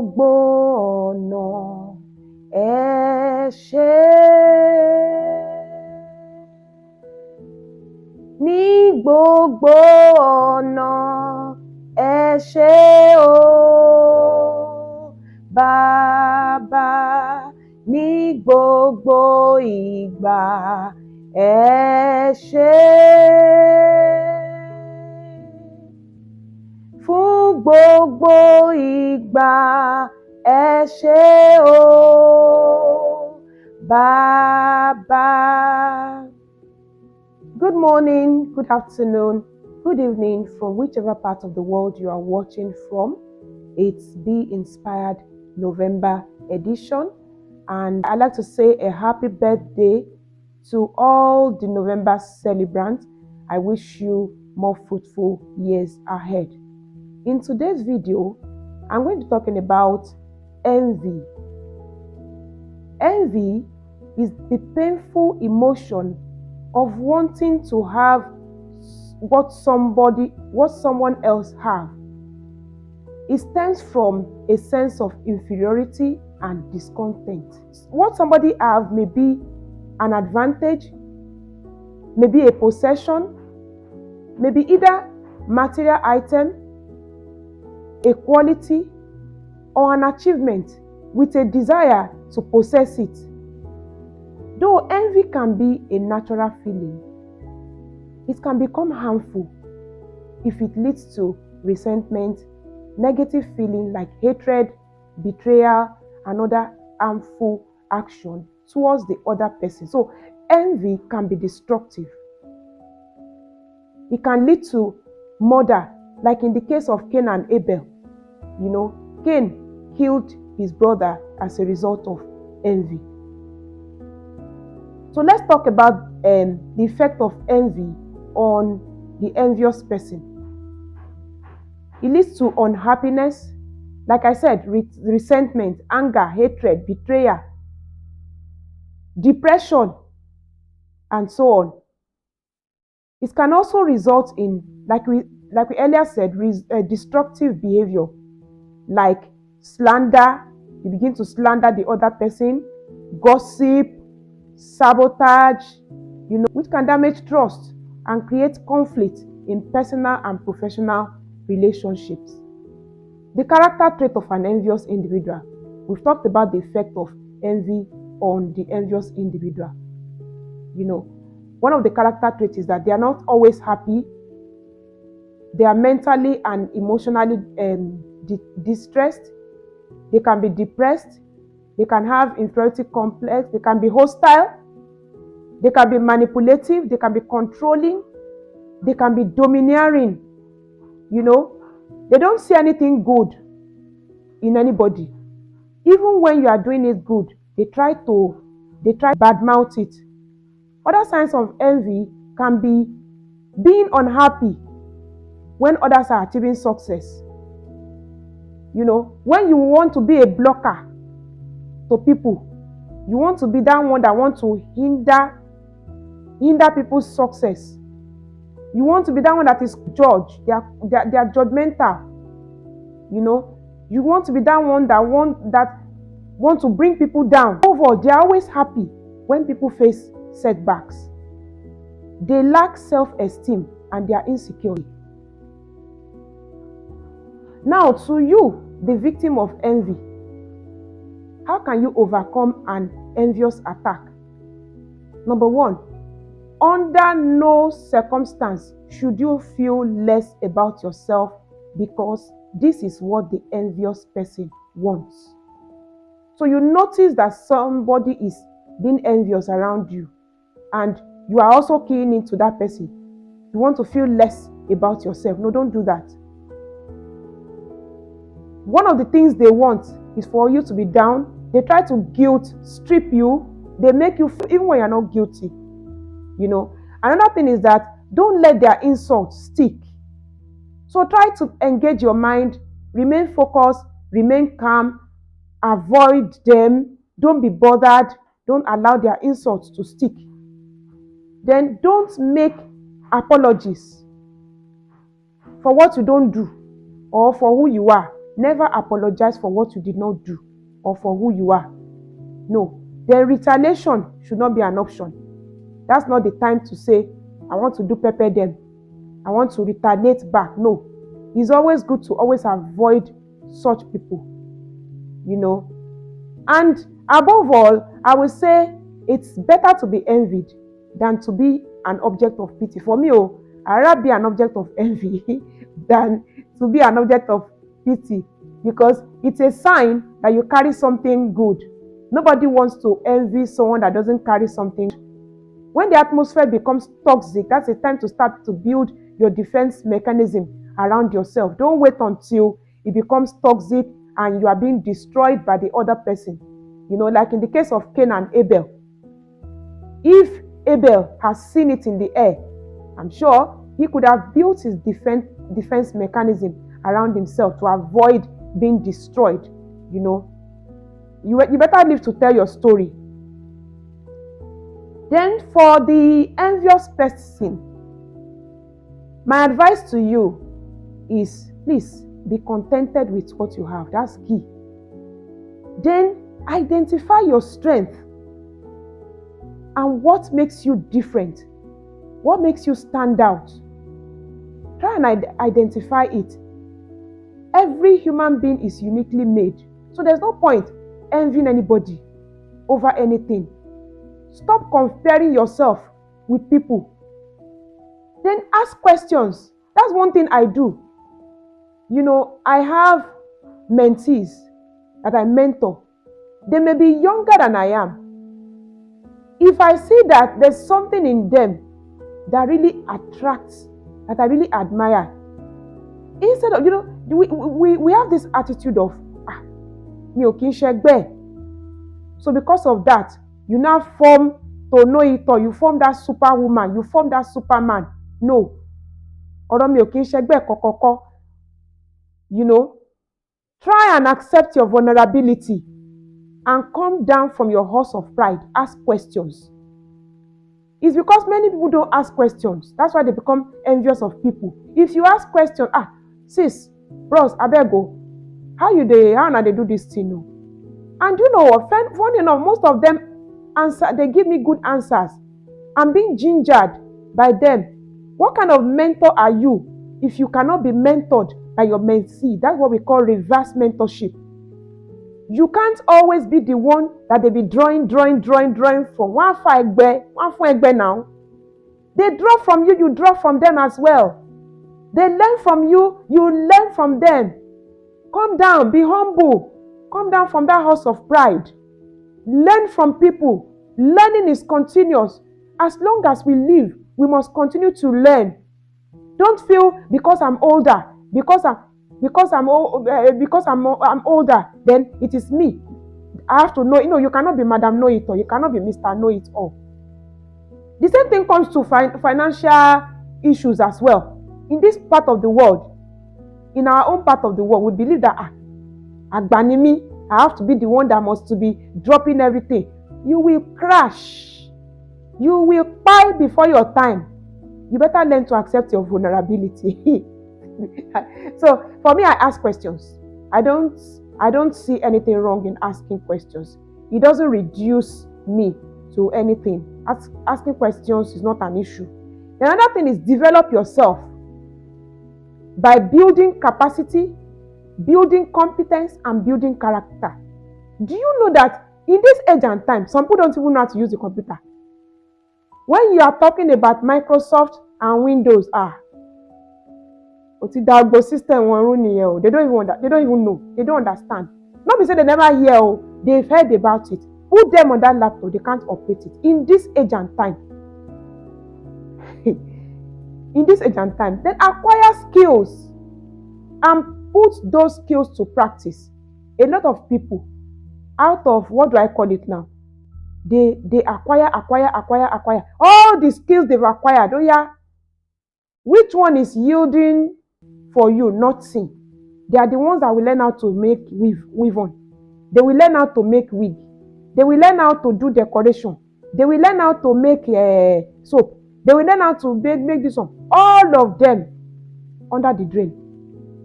gbogbo ọ̀nà ẹ ṣé. Ní gbogbo ọ̀nà ẹ ṣé o Bàbá, ní gbogbo ìgbà ẹ ṣé. Fún gbogbo ìgbà ẹ ṣé o Bàbá. Good morning, good afternoon, good evening from whichever part of the world you are watching from. It's Be Inspired November edition, and I'd like to say a happy birthday to all the November celebrants. I wish you more fruitful years ahead. In today's video, I'm going to be talking about envy. Envy is the painful emotion of wanting to have what someone else have. It stems from a sense of inferiority and discontent. What somebody have may be an advantage, maybe a possession, maybe either material item, a quality, or an achievement with a desire to possess it. Though envy can be a natural feeling, it can become harmful if it leads to resentment, negative feeling like hatred, betrayal, and other harmful action towards the other person. So envy can be destructive. It can lead to murder, like in the case of Cain and Abel. Cain killed his brother as a result of envy. So let's talk about the effect of envy on the envious person. It leads to unhappiness, like I said, resentment, anger, hatred, betrayal, depression, and so on. It can also result in, like we earlier said, destructive behavior, like slander. You begin to slander the other person, gossip, sabotage, which can damage trust and create conflict in personal and professional relationships. The character trait of an envious individual. We've talked about the effect of envy on the envious individual. One of the character traits is that they are not always happy. They are mentally and emotionally distressed. They can be depressed. They can have inferiority complex. They can be hostile. They can be manipulative. They can be controlling. They can be domineering. They don't see anything good in anybody. Even when you are doing it good, they try to badmouth it. Other signs of envy can be being unhappy when others are achieving success. When you want to be a blocker to people, you want to be that one that want to hinder people's success. You want to be that one that is judge. They are judgmental. You want to be that one that want to bring people down. Overall, they are always happy when people face setbacks. They lack self-esteem and they are insecure. Now, to you, the victim of envy, how can you overcome an envious attack? Number one, under no circumstance should you feel less about yourself, because this is what the envious person wants. So you notice that somebody is being envious around you, and you are also keying into that person. You want to feel less about yourself. No, don't do that. One of the things they want is for you to be down. They try to guilt strip you. They make you feel even when you're not guilty. Another thing is that don't let their insults stick. So try to engage your mind, remain focused, remain calm, avoid them, don't be bothered, don't allow their insults to stick. Then don't make apologies for what you don't do or for who you are. never apologize for what you did not do or for who you are. No. Then retaliation should not be an option. That's not the time to say, I want to do pepper them. I want to retaliate back. No. It's always good to always avoid such people. And above all, I will say it's better to be envied than to be an object of pity. For me, I'd rather be an object of envy than to be an object of pity, because it's a sign that you carry something good. Nobody wants to envy someone that doesn't carry something. When the atmosphere becomes toxic, that's a time to start to build your defense mechanism around yourself. Don't wait until it becomes toxic and you are being destroyed by the other person. Like in the case of Cain and Abel. If Abel has seen it in the air, I'm sure he could have built his defense mechanism around himself to avoid being destroyed. You better live to tell your story. Then for the envious person, my advice to you is, please be contented with what you have. That's key. Then identify your strength and what makes you different. What makes you stand out? Try and identify it. Every human being is uniquely made. So there's no point envying anybody over anything. Stop comparing yourself with people. Then ask questions. That's one thing I do. I have mentees that I mentor. They may be younger than I am. If I see that there's something in them that really attracts, that I really admire, instead of, we have this attitude of, mi ò kì í ṣẹgbẹ́. So because of that, you now form to know it, or you form that superwoman, you form that superman. No. Ọ̀rọ̀ mi ò kì í ṣẹgbẹ́ kọ̀kọ̀kọ̀. Try and accept your vulnerability and come down from your horse of pride. Ask questions. It's because many people don't ask questions. That's why they become envious of people. If you ask questions, sis, bros, abego, how na they do this thing? No? And you know what? Funny enough, most of them they give me good answers. I'm being gingered by them. What kind of mentor are you if you cannot be mentored by your mentee? That's what we call reverse mentorship. You can't always be the one that they be drawing from. One for egbe now. They draw from you, you draw from them as well. They learn from you, you learn from them. Come down, be humble. Come down from that house of pride. Learn from people. Learning is continuous. As long as we live, we must continue to learn. Don't feel because I'm older, because I'm older, then it is me. I have to know. You cannot be Madam Know It All. You cannot be Mr. Know It All. The same thing comes to financial issues as well. In this part of the world, in our own part of the world, we believe that Agbanimi, I have to be the one that must to be dropping everything. You will crash. You will die before your time. You better learn to accept your vulnerability. So for me, I ask questions. I don't see anything wrong in asking questions. It doesn't reduce me to anything. Asking questions is not an issue. Another thing is develop yourself by building capacity, building competence, and building character. Do you know that in this age and time, some people don't even know how to use the computer? When you are talking about Microsoft and Windows, the system they don't even know. They don't understand. Not because they never hear, they've heard about it. Put them on that laptop, they can't operate it. In this age and time. In this age and time, then acquire skills and put those skills to practice. A lot of people, out of, what do I call it now? They acquire. All the skills they've acquired, which one is yielding for you? Nothing. They are the ones that will learn how to make weave on. They will learn how to make wig. They will learn how to do decoration. They will learn how to make soap. They will learn how to make this one. All of them under the drain.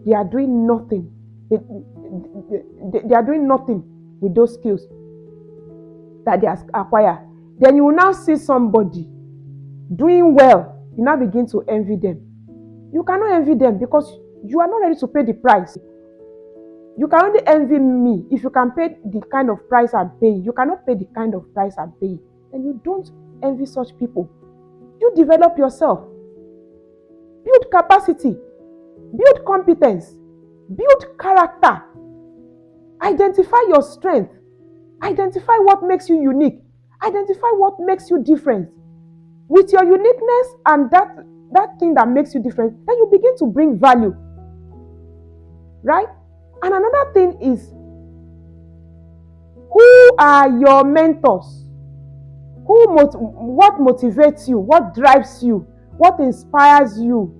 They are doing nothing. they are doing nothing with those skills that they acquire. Then you will now see somebody doing well, you now begin to envy them. You cannot envy them because you are not ready to pay the price. You can only envy me if you can pay the kind of price I'm paying. You cannot pay the kind of price I'm paying. And you don't envy such people. You develop yourself. Build capacity. Build competence. Build character. Identify your strength. Identify what makes you unique. Identify what makes you different. With your uniqueness and that thing that makes you different, then you begin to bring value. Right? And another thing is, who are your mentors? What motivates you? What drives you? What inspires you?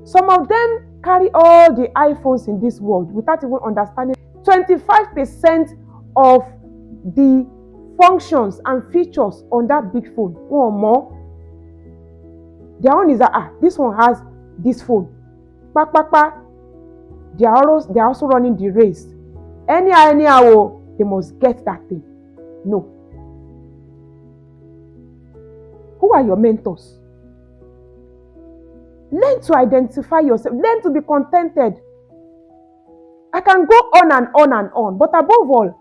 Some of them carry all the iPhones in this world without even understanding 25% of the functions and features on that big phone or more. Their own is that this one has this phone. They are also running the race. Anyhow, they must get that thing. No. Who are your mentors? Learn to identify yourself. Learn to be contented. I can go on and on and on, but above all,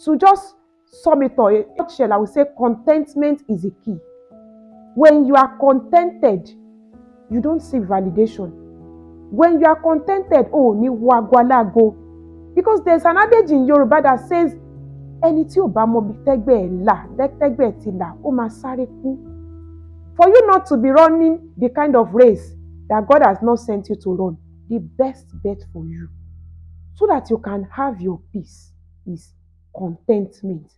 to just sum it all, in a nutshell, I would say contentment is a key. When you are contented, you don't seek validation. When you are contented, ni wagwalago. Because there's an adage in Yoruba that says, ẹni tí ò bá mọ bí tẹ́gbẹ́ ẹ̀ là, tẹ́gbẹ́ ẹ̀ ti là, ó máa sáré kú. For you not to be running the kind of race that God has not sent you to run, the best bet for you, so that you can have your peace, is contentment.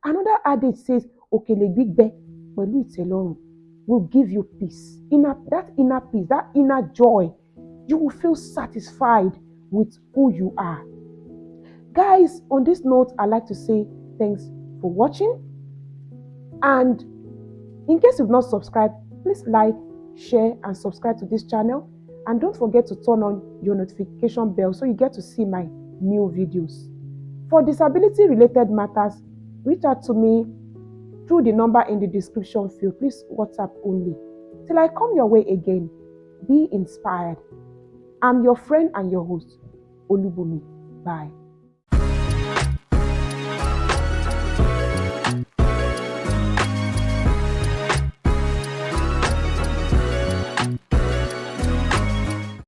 Another adage says, òkèlè gbígbẹ pẹ̀lú ìtẹ́lọ́rùn will give you peace. That inner peace, that inner joy, you will feel satisfied with who you are. Guys, on this note, I'd like to say thanks for watching. And in case you've not subscribed, please like, share, and subscribe to this channel. And don't forget to turn on your notification bell so you get to see my new videos. For disability-related matters, reach out to me through the number in the description field. Please WhatsApp only. Till I come your way again, be inspired. I'm your friend and your host, Olubunmi. Bye.